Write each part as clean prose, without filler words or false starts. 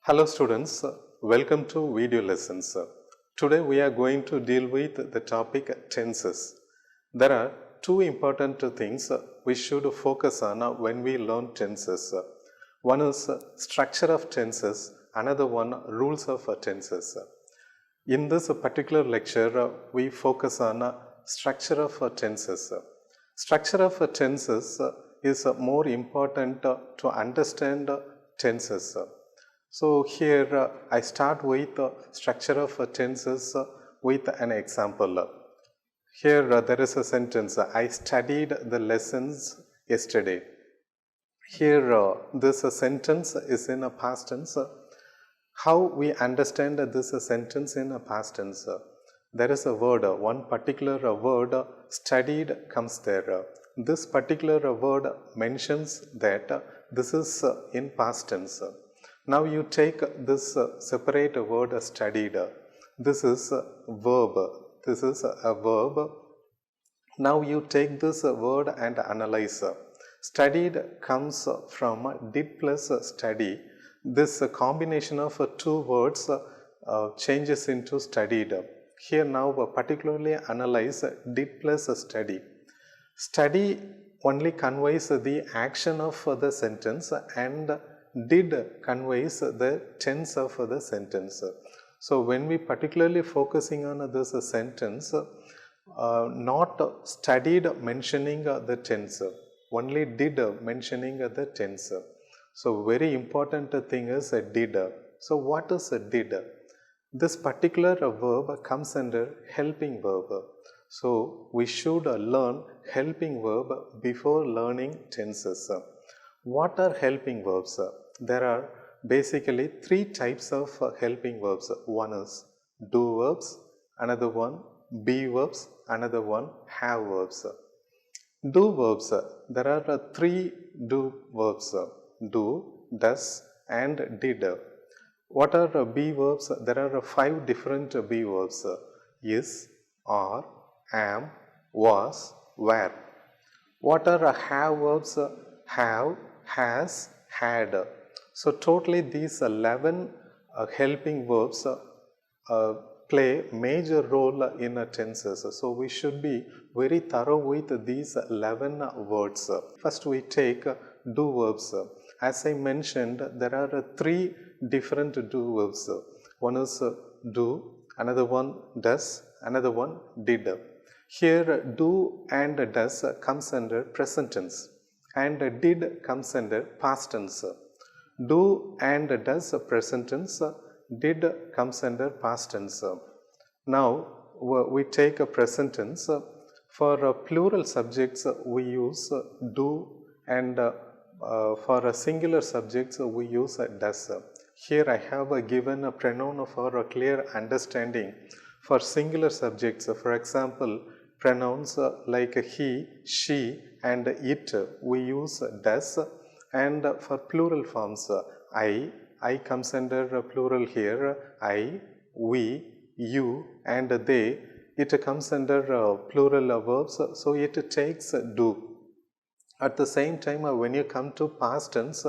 Hello students, welcome to video lessons. Today we are going to deal with the topic tenses. There are two important things we should focus on when we learn tenses. One is structure of tenses, another one rules of tenses. In this particular lecture, we focus on structure of tenses. Structure of tenses is more important to understand tenses. So here I start with structure of tenses with an example. Here there is a sentence, I studied the lessons yesterday. Here this sentence is in a past tense. How we understand this sentence in a past tense? There is a word, one particular word, studied comes there. This particular word mentions that this is in past tense. Now you take this separate word studied. This is a verb. This is a verb. Now you take this word and analyze. Studied comes from did plus study. This combination of two words changes into studied. Here now particularly analyze did plus study. Study only conveys the action of the sentence and did conveys the tense of the sentence. So when we particularly focusing on this sentence, not studied mentioning the tense, only did mentioning the tense. So very important thing is did. So what is did? This particular verb comes under helping verb. So we should learn helping verb before learning tenses. What are helping verbs? There are basically three types of helping verbs. One is do verbs, another one be verbs, another one have verbs. Do verbs, there are three do verbs, do, does and did. What are be verbs? There are five different be verbs, is, are, am, was, were. What are have verbs? Have, has, had. So totally these 11 helping verbs play major role in tenses. So we should be very thorough with these 11 words. First we take do verbs. As I mentioned, there are three different do verbs. One is do, another one does, another one did. Here do and does comes under present tense and did comes under past tense. Do and does present tense, did comes under past tense. Now we take a present tense. For plural subjects we use do and for singular subjects we use does. Here I have given a pronoun for a clear understanding. For singular subjects, for example, pronouns like he, she and it, we use does. And for plural forms, I comes under plural here, I, we, you and they, it comes under plural verbs, so it takes do. At the same time, when you come to past tense,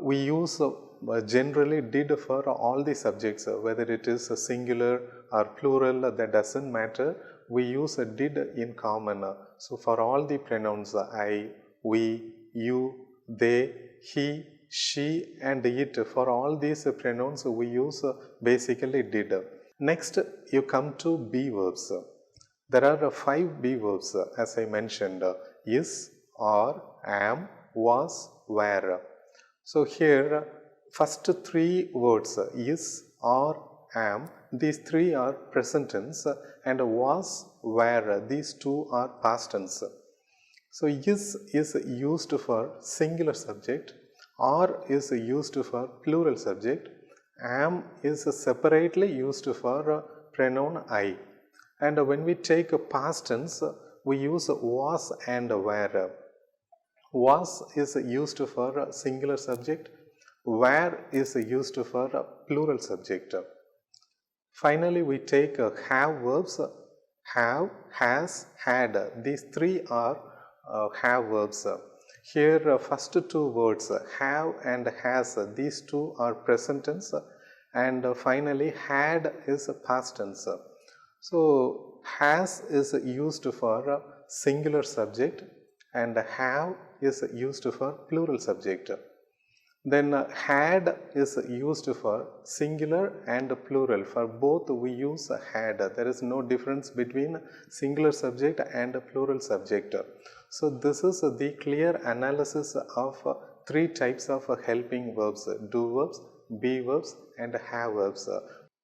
we use generally did for all the subjects, whether it is singular or plural, that doesn't matter. We use did in common. So for all the pronouns, I, we, you, they, he, she and it, for all these pronouns we use basically did. Next you come to be verbs. There are five be verbs as I mentioned, is, are, am, was, were. So here first three words, is, are, am, these three are present tense and was, were, these two are past tense. So is used for singular subject, are is used for plural subject, am is separately used for pronoun I. And when we take a past tense, we use was and were. Was is used for singular subject, were is used for plural subject. Finally, we take have verbs. Have, has, had. These three are have verbs. Here first two words have and has, these two are present tense, and finally had is past tense. So has is used for singular subject and have is used for plural subject. Then had is used for singular and plural. For both we use had. There is no difference between singular subject and plural subject. So this is the clear analysis of three types of helping verbs: do verbs, be verbs and have verbs.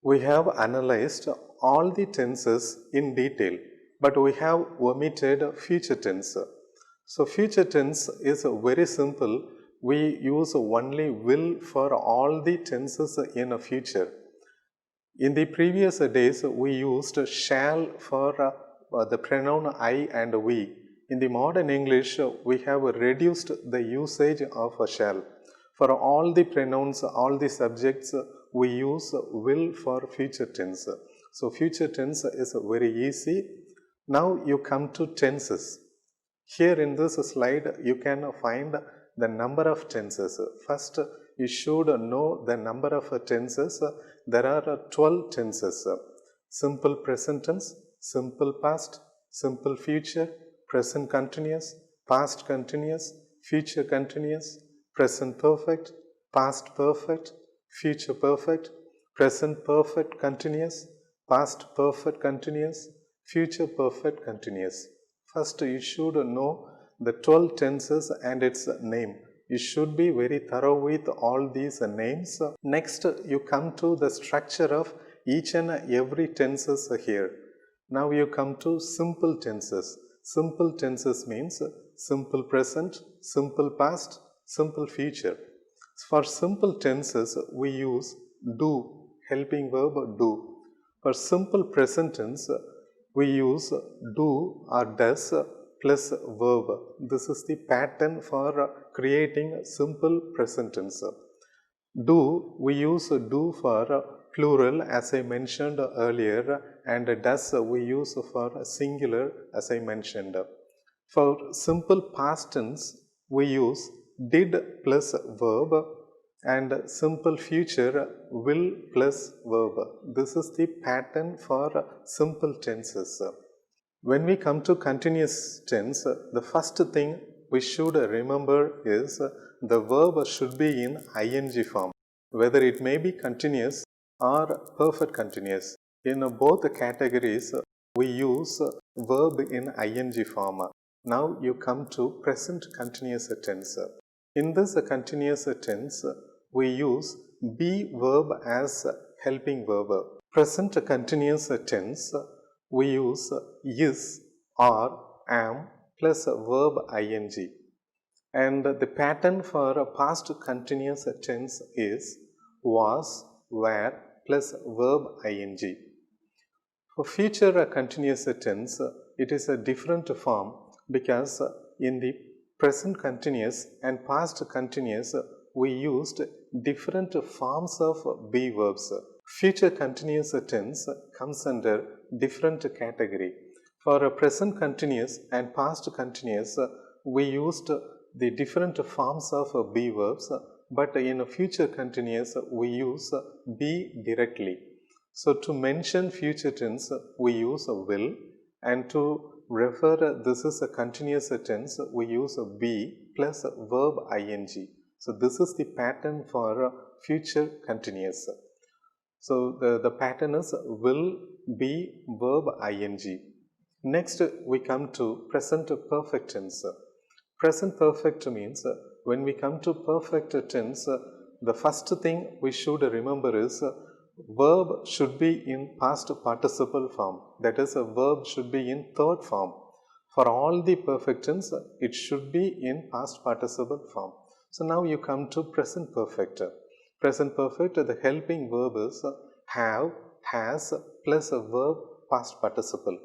We have analyzed all the tenses in detail, but we have omitted future tense. So future tense is very simple. We use only will for all the tenses in a future. In the previous days, we used shall for the pronoun I and we. In the modern English, we have reduced the usage of shall. For all the pronouns, all the subjects, we use will for future tense. So future tense is very easy. Now you come to tenses. Here in this slide, you can find the number of tenses. First, you should know the number of tenses. There are 12 tenses: simple present tense, simple past, simple future, present continuous, past continuous, future continuous, present perfect, past perfect, future perfect, present perfect continuous, past perfect continuous, future perfect continuous. First, you should know the 12 tenses and its name. You should be very thorough with all these names. Next, you come to the structure of each and every tenses here. Now you come to simple tenses. Simple tenses means simple present, simple past, simple future. For simple tenses, we use do, helping verb do. For simple present tense, we use do or does plus verb. This is the pattern for creating simple present tense. Do, we use do for plural as I mentioned earlier, and does we use for singular as I mentioned. For simple past tense, we use did plus verb, and simple future will plus verb. This is the pattern for simple tenses. When we come to continuous tense, the first thing we should remember is the verb should be in ing form, whether it may be continuous or perfect continuous. In both categories, we use verb in ing form. Now you come to present continuous tense. In this continuous tense, we use be verb as helping verb. Present continuous tense, we use is or am plus verb ing. And the pattern for a past continuous tense is was, were plus verb ing. For future continuous tense, it is a different form because in the present continuous and past continuous, we used different forms of be verbs. Future continuous tense comes under different category. For a present continuous and past continuous, we used the different forms of be verbs, but in a future continuous, we use be directly. So to mention future tense, we use will, and to refer this is a continuous tense, we use be plus verb ing. So this is the pattern for future continuous. So the pattern is will, be, verb ing. Next we come to present perfect tense. Present perfect means when we come to perfect tense, the first thing we should remember is verb should be in past participle form. That is, a verb should be in third form. For all the perfect tense, it should be in past participle form. So now you come to present perfect. Present perfect, the helping verb is have, has plus a verb past participle.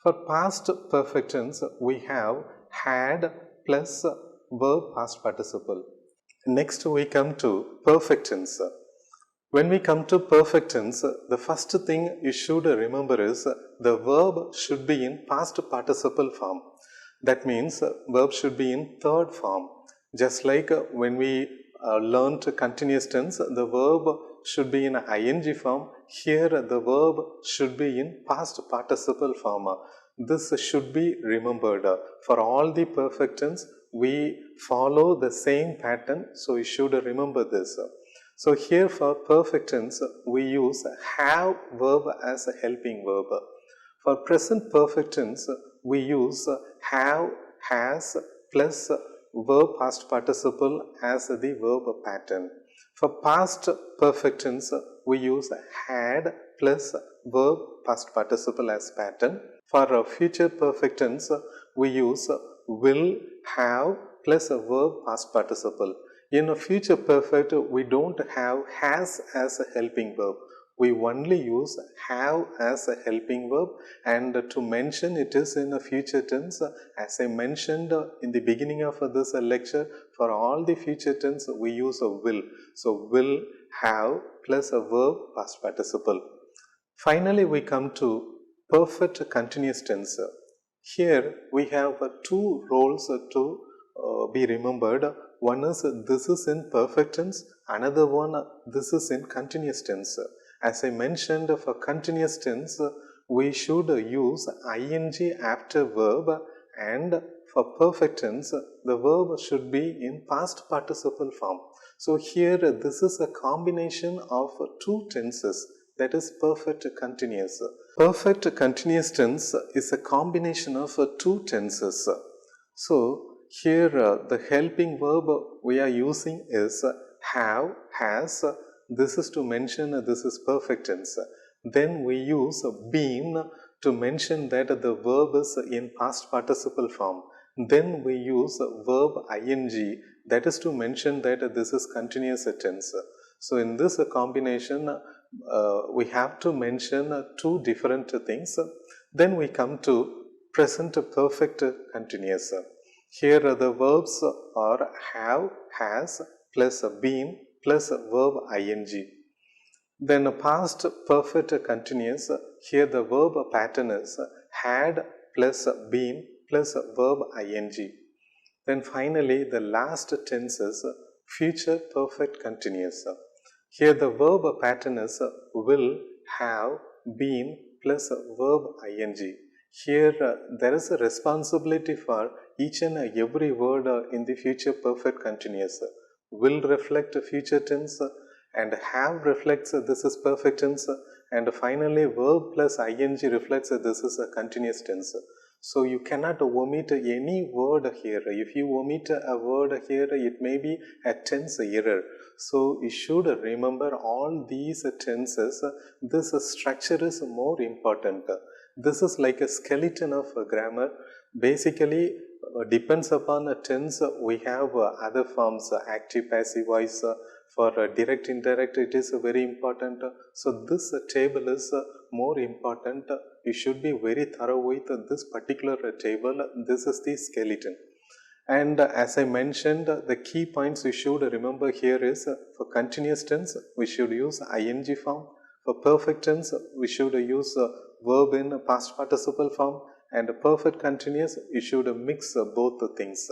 For past perfect tense, we have had plus verb past participle. Next we come to perfect tense. When we come to perfect tense, the first thing you should remember is the verb should be in past participle form. That means verb should be in third form. Just like when we learned continuous tense, the verb should be in ing form. Here the verb should be in past participle form. This should be remembered. For all the perfect tense, we follow the same pattern, so you should remember this. So here for perfect tense, we use have verb as a helping verb. For present perfect tense, we use have, has plus verb past participle as the verb pattern. For past perfect tense, we use had plus verb past participle as pattern. For future perfect tense, we use will, have plus a verb past participle. In a future perfect, we don't have has as a helping verb. We only use have as a helping verb, and to mention it is in a future tense. As I mentioned in the beginning of this lecture, for all the future tense we use a will. So will, have plus a verb past participle. Finally, we come to perfect continuous tense. Here we have two roles to be remembered. One is this is in perfect tense, another one this is in continuous tense. As I mentioned, for continuous tense, we should use ing after verb, and for perfect tense, the verb should be in past participle form. So here this is a combination of two tenses, that is perfect continuous. Perfect continuous tense is a combination of two tenses. So here the helping verb we are using is have, has. This is to mention this is perfect tense. Then we use been to mention that the verb is in past participle form. Then we use verb ing, that is to mention that this is continuous tense. So in this combination, we have to mention two different things. Then we come to present perfect continuous. Here the verbs are have, has plus been plus verb ing. Then past perfect continuous, here the verb pattern is had plus been plus verb ing. Then finally the last tense is future perfect continuous. Here the verb pattern is will, have, been plus verb ing. Here there is a responsibility for each and every word in the future perfect continuous. Will reflect future tense, and have reflects this is perfect tense, and finally verb plus ing reflects this is a continuous tense. So you cannot omit any word here. If you omit a word here, it may be a tense error. So you should remember all these tenses. This structure is more important. This is like a skeleton of grammar. Basically, depends upon a tense, we have other forms, active, passive voice. For direct, indirect, it is very important. So this table is more important. You should be very thorough with this particular table. This is the skeleton. And as I mentioned, the key points you should remember here is for continuous tense, we should use ing form. For perfect tense, we should use verb in past participle form. And perfect continuous, you should mix both the things.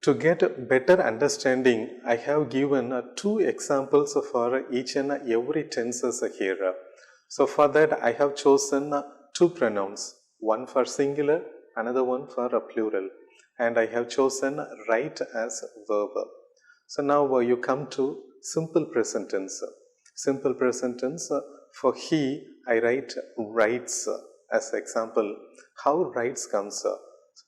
To get better understanding, I have given two examples for each and every tenses here. So for that, I have chosen two pronouns, one for singular, another one for a plural, and I have chosen write as verb. So now you come to simple present tense. Simple present tense, for he, I write writes as example. How writes comes?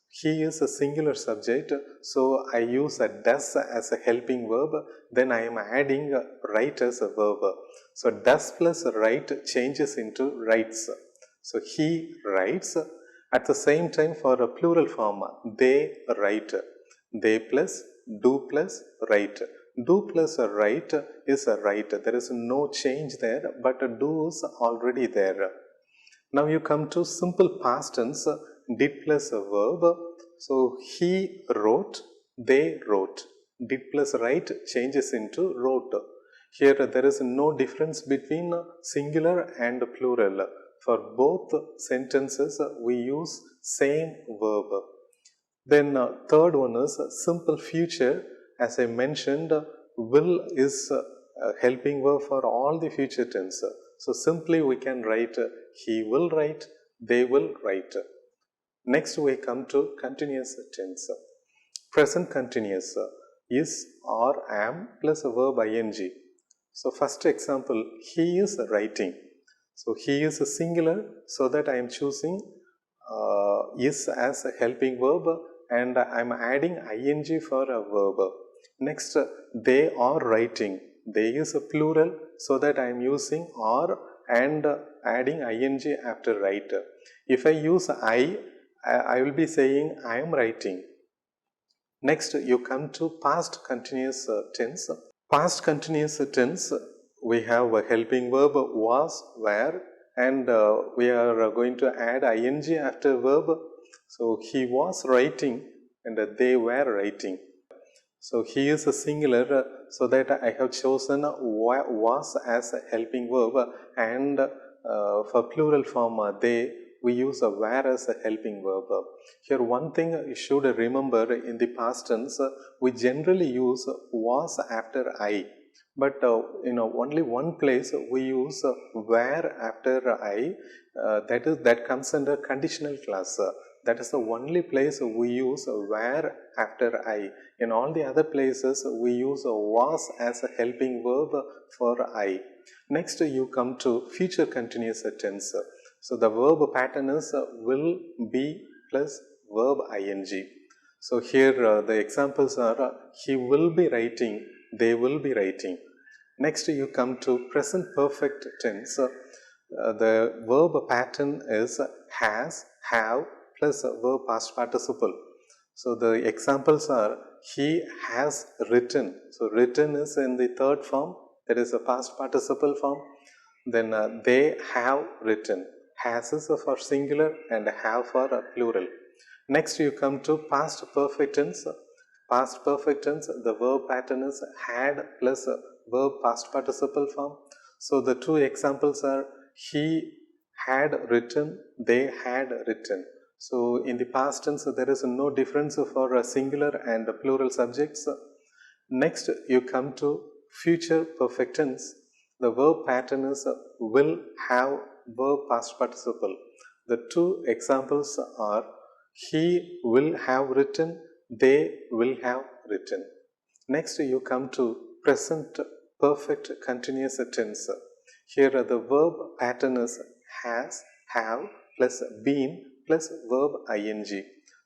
He is a singular subject, so I use a does as a helping verb, then I am adding write as a verb. So does plus write changes into writes. So he writes. At the same time, for a plural form, they write. They plus do plus write. Do plus write is a write. There is no change there, but do is already there. Now you come to simple past tense, did plus a verb. So he wrote, they wrote. Did plus write changes into wrote. Here there is no difference between singular and plural. For both sentences we use same verb. Then third one is simple future. As I mentioned, will is a helping verb for all the future tense. So simply we can write he will write, they will write. Next we come to continuous tense. Present continuous is or am plus a verb ing. So first example, he is writing. So he is a singular, so that I am choosing is as a helping verb and I am adding ing for a verb. Next, they are writing. They is a plural, so that I am using or and adding ing after write. If I use I will be saying I am writing. Next, you come to past continuous tense. Past continuous tense, we have a helping verb was, were, and we are going to add ing after verb. So he was writing and they were writing. So he is a singular, so that I have chosen was as a helping verb, and for plural form they, we use a were as a helping verb. Here one thing you should remember, in the past tense we generally use was after I, but only one place we use were after I, that comes under conditional clause. That is the only place we use were after I. In all the other places we use was as a helping verb for I. Next, you come to future continuous tense. So the verb pattern is will be plus verb ing. So here the examples are he will be writing, they will be writing. Next, you come to present perfect tense. The verb pattern is has, have plus verb past participle. So the examples are he has written. So written is in the third form, that is a past participle form. Then they have written. Has is for singular and have for plural. Next, you come to past perfect tense. Past perfect tense, the verb pattern is had plus verb past participle form. So the two examples are he had written, they had written. So in the past tense there is no difference for singular and plural subjects. Next, you come to future perfect tense. The verb pattern is will have verb past participle. The two examples are he will have written, they will have written. Next, you come to present perfect continuous tense. Here the verb pattern is has, have plus been plus verb ing.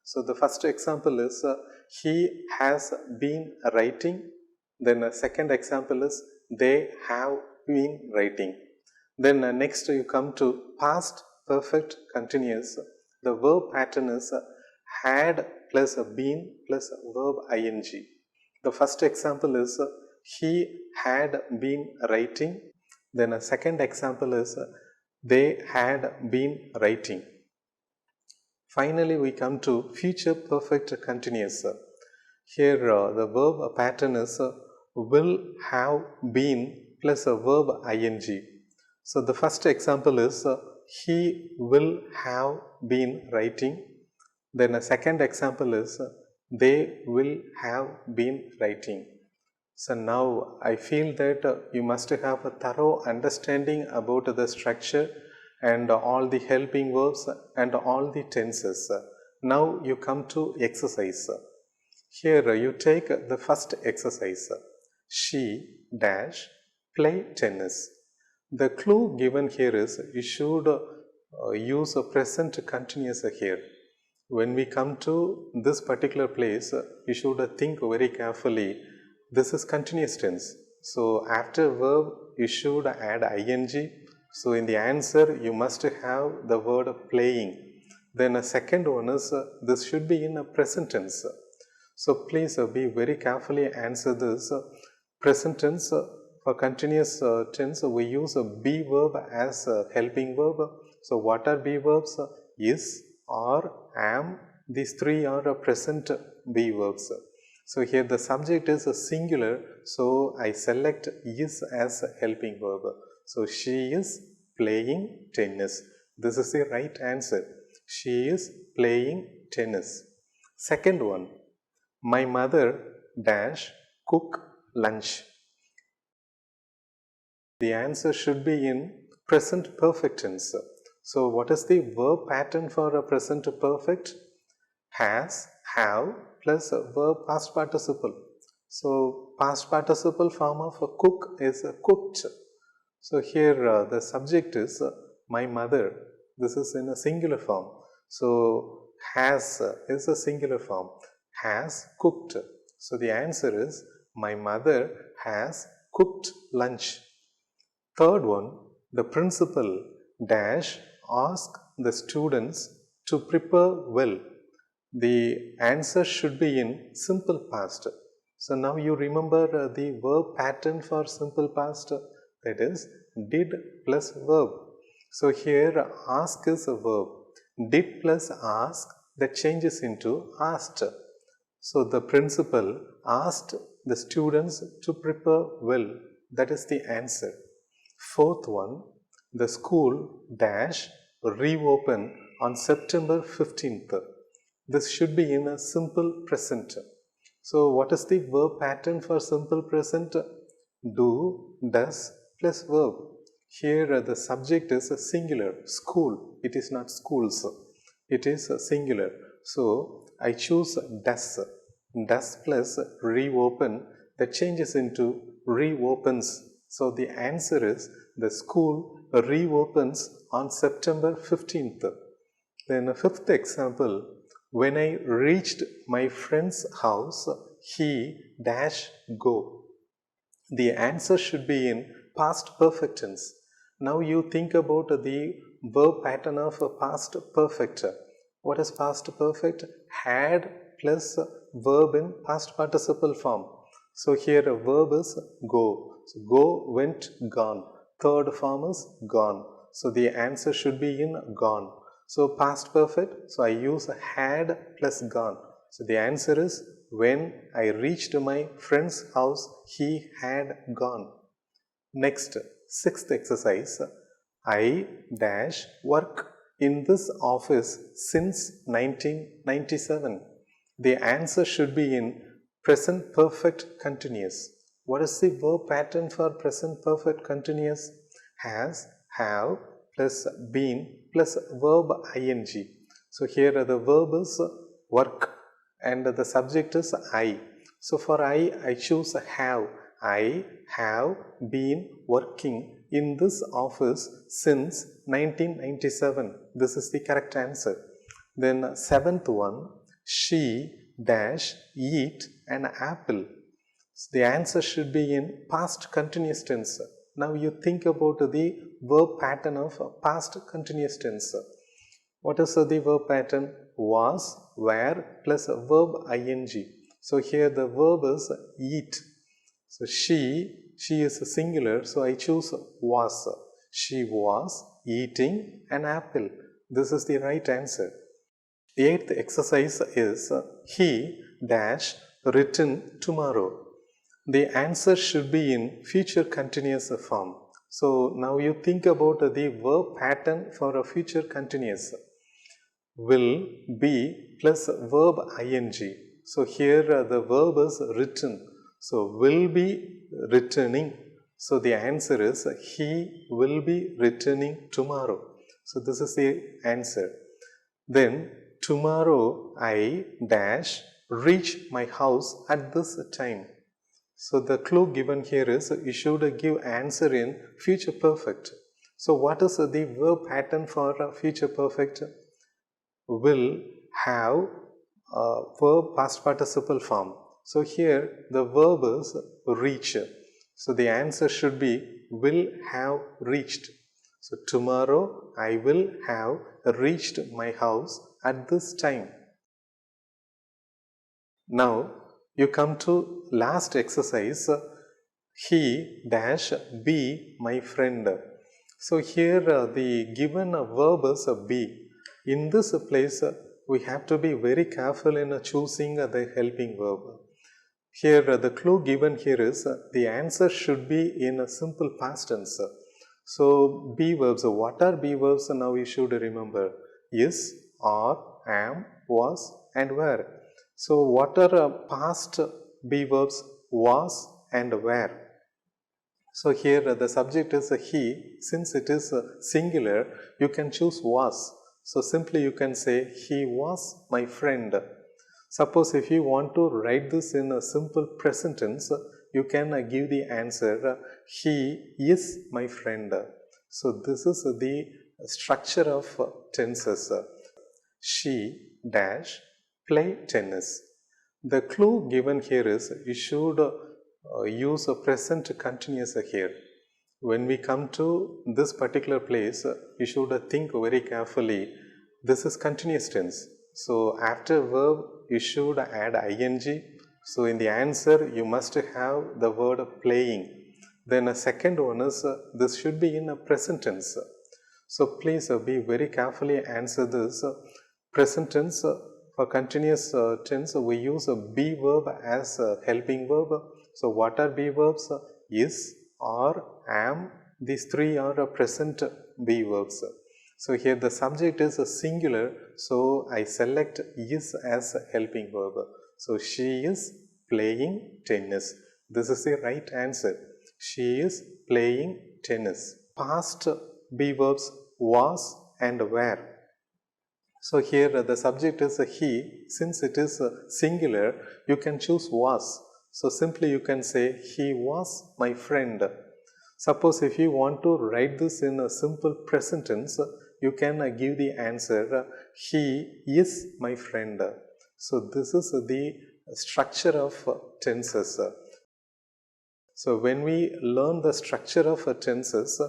So the first example is he has been writing. Then a second example is they have been writing. Then next you come to past perfect continuous. The verb pattern is had plus been plus verb ing. The first example is he had been writing. Then a second example is they had been writing. Finally, we come to future perfect continuous. Here the verb pattern is will have been plus a verb ing. So the first example is he will have been writing. Then a second example is they will have been writing. So now I feel that you must have a thorough understanding about the structure and all the helping verbs and all the tenses. Now you come to exercise. Here you take the first exercise. She dash play tennis. The clue given here is you should use a present continuous here. When we come to this particular place, you should think very carefully. This is continuous tense. So after verb, you should add ing. So in the answer, you must have the word playing. Then a second one is this should be in a present tense. So please be very carefully answer this. Present tense, for continuous tense, we use a be verb as a helping verb. So what are be verbs? Is, are, am. These three are present be verbs. So here the subject is a singular, so I select is as a helping verb. So she is playing tennis. This is the right answer. She is playing tennis. Second one, my mother dash cook lunch. The answer should be in present perfect tense. So what is the verb pattern for a present perfect? Has, have plus verb past participle. So past participle form of a cook is cooked. So here the subject is my mother. This is in a singular form. So has is a singular form. Has cooked. So the answer is my mother has cooked lunch. Third one, the principal dash ask the students to prepare well. The answer should be in simple past. So now you remember the verb pattern for simple past, that is did plus verb. So here ask is a verb. Did plus ask, that changes into asked. So the principal asked the students to prepare well. That is the answer. Fourth one, the school dash reopen on September 15th. This should be in a simple present. So what is the verb pattern for simple present? Do, does plus verb. Here the subject is a singular, school. It is not schools. It is a singular. So I choose does. Does plus reopen, that changes into reopens. So the answer is the school reopens on September 15th. Then a fifth example, when I reached my friend's house, he dash go. The answer should be in past perfect tense. Now you think about the verb pattern of past perfect. What is past perfect? Had plus verb in past participle form. So here a verb is go. So go, went, gone. Third form is gone. So the answer should be in gone. So past perfect, so I use had plus gone. So the answer is when I reached my friend's house, he had gone. Next, sixth exercise, I dash work in this office since 1997. The answer should be in present perfect continuous. What is the verb pattern for present perfect continuous? Has, have plus been plus verb ing. So here the verb is work and the subject is I. So for I choose have. I have been working in this office since 1997. This is the correct answer. Then seventh one, she dash eat an apple. The answer should be in past continuous tense. Now you think about the verb pattern of past continuous tense. What is the verb pattern? Was, were plus verb ing. So here the verb is eat. So she is a singular, so I choose was. She was eating an apple. This is the right answer. Eighth exercise is he dash written tomorrow. The answer should be in future continuous form. So now you think about the verb pattern for a future continuous. Will be plus verb ing. So here the verb is written. So will be returning. So the answer is he will be returning tomorrow. So this is the answer. Then tomorrow I dash reach my house at this time. So the clue given here is you should give answer in future perfect. So what is the verb pattern for future perfect? Will, have, verb past participle form. So here the verb is reach. So the answer should be will have reached. So tomorrow I will have reached my house at this time. Now you come to last exercise, he dash be my friend. So here the given verb is be. In this place we have to be very careful in choosing the helping verb. Here the clue given here is the answer should be in a simple past tense. So be verbs, what are be verbs now you should remember? Is, are, am, was and were. So what are past be verbs was and were? So here the subject is he. Since it is singular, you can choose was. So simply you can say he was my friend. Suppose if you want to write this in a simple present tense, you can give the answer he is my friend. So this is the structure of tenses. She dash play tennis. The clue given here is you should use a present continuous here. When we come to this particular place, you should think very carefully. This is continuous tense. So after verb, you should add ing. So in the answer, you must have the word playing. Then a second one is this should be in a present tense. So please be very carefully answer this. Present tense, for continuous tense, we use a be verb as a helping verb. So what are be verbs? Is, are, am. These three are present be verbs. So here the subject is a singular, so I select is as a helping verb. So she is playing tennis. This is the right answer. She is playing tennis. Past be verbs was and were. So here the subject is a he. Since it is singular, you can choose was. So simply you can say he was my friend. Suppose if you want to write this in a simple present tense, you can give the answer he is my friend. So this is the structure of tenses. So when we learn the structure of tenses,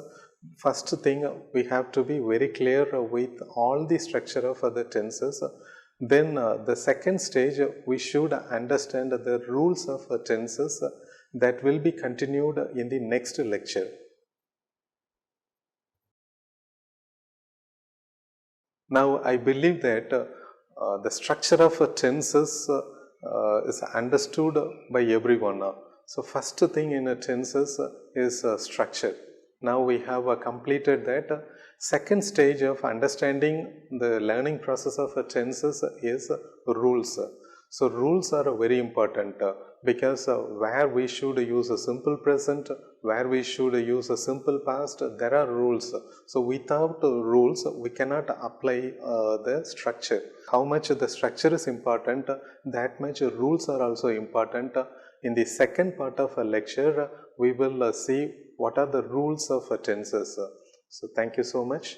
first thing we have to be very clear with all the structure of the tenses. Then the second stage, we should understand the rules of tenses that will be continued in the next lecture. Now I believe that the structure of tenses is understood by everyone. So first thing in tenses is structure. Now we have completed that. Second stage of understanding the learning process of tenses is rules. So rules are very important because where we should use a simple present, where we should use a simple past, there are rules. So without rules, we cannot apply the structure. How much the structure is important, that much rules are also important. In the second part of a lecture, we will see what are the rules of tenses. So thank you so much.